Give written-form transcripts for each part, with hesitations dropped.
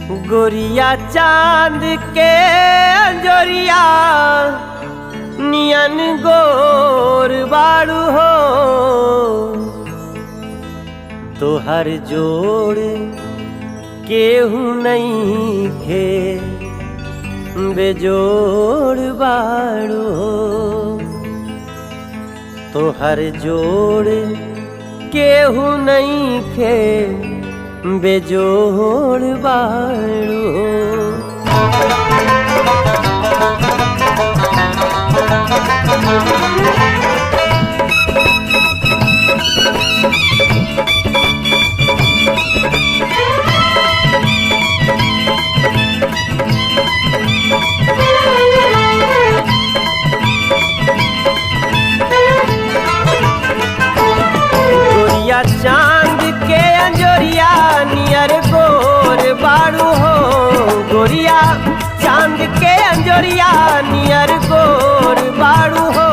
गोरिया चांद के अंजोरिया नियन गोर बाड़ू हो। तोहर जोड़ केहू नहीं खे बेजोड़ बाड़ू हो। तोहर जोड़ केहू नहीं खे बेजोड़ बाड़ू हो। गोरिया चांद के अंजोरिया नियर गोर बाड़ू हो। गोरिया चांद के अंजोरिया नियर गोर बाड़ू हो।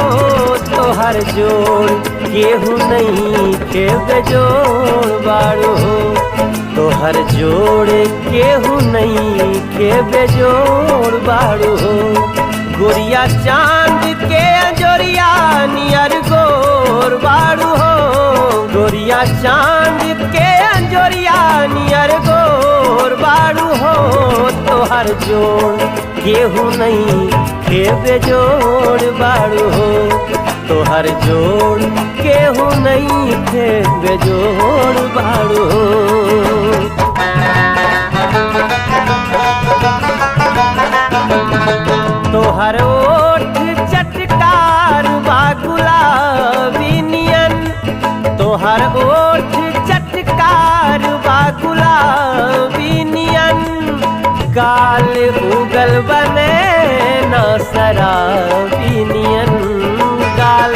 तोहर जोड़ केहू नहीं के बेजोड़ बाड़ू हो। तोहर जोड़ केहू नहीं के बेजोड़ बाड़ू हो। गोरिया चांद के अंजोरिया नियर गोर बाड़ू हो। गोरिया चांद के अंजोरिया नियर गोर बाड़ू हो। तोहर जोड़ केहू नहीं के बेजोड़ बाड़ू हो। तोहर जोड़ केहू नहीं के बेजोड़ बाड़ू हो। तोहर ओठ चटकार बा गुलाबी नियन। तोहर ओठ चटकार बा गुलाबी नियन। गाल उगल बने न शराबी नियन गाल।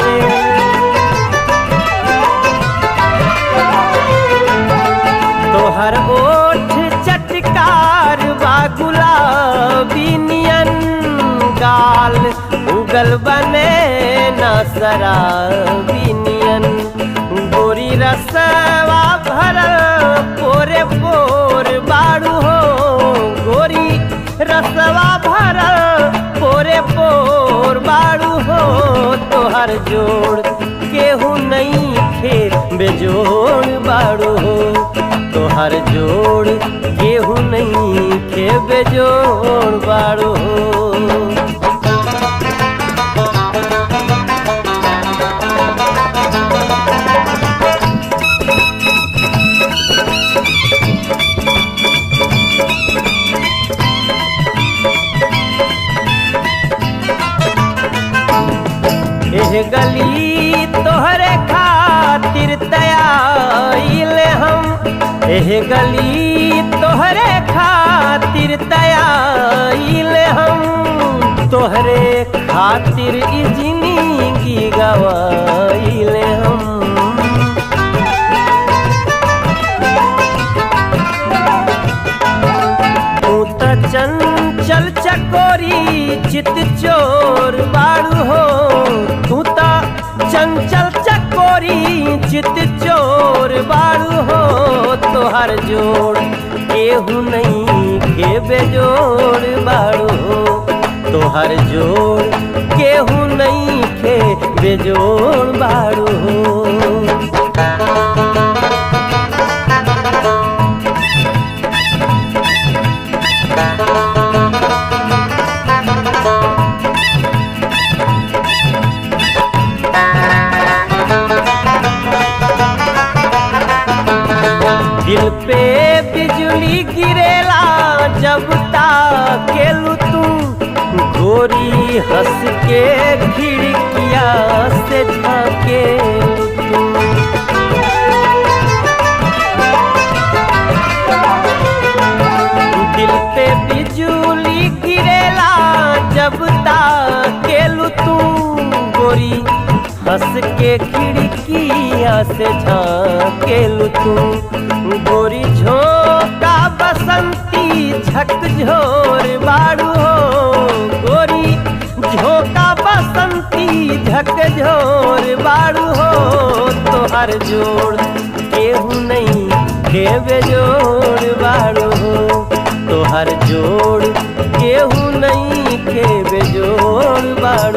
तोहर ओठ चटकार बा गुलाबी नियन। गाल उगल बने न शराबी नियन। गोरी रसवा भरल पोरे पोर बाड़ू हो। गोरी रसवा भरल पोरे पोर बाड़ू हो। तोहर जोड़ केहू नहीं खे बेजोड़ बाड़ू हो। तोहर जोड़ केहू नहीं खे बेजोड़ बाड़ू हो। एह गली तोहरे खातिर तयाइल हम। एह गली तोहरे खातिर तयाइल हम। तोहरे खातिर ई जिंदगी गवाइल हम। तू त चंचल चकोरी चित चोर बाड़ू हो। तू त चंचल चकोरी चित चोर बाड़ू हो। तोहर जोड़ केहू नहीं के बेजोड़ बाड़ू हो। तोहर जोड़ केहू नहीं के बेजोड़ बाड़ू हो। दिल पे बिजली गिरेला जब ताकेलू तू। गोरी हंस के खिड़किया से झाकेलू तू। दिल पे बिजली गिरेला जब ताकेलू तू। गोरी हंस के खिड़किया से झाकेलू तू। गोरी झोंका बसंती झकझोर बाड़ू हो। गोरी झोंका बसंती झकझोर बाड़ू हो। तोहर जोड़ केहू नहीं के बेजोड़ बाड़ू हो। तोहर तोहर जोड़ केहू नहीं के बेजोड़ बाड़ू।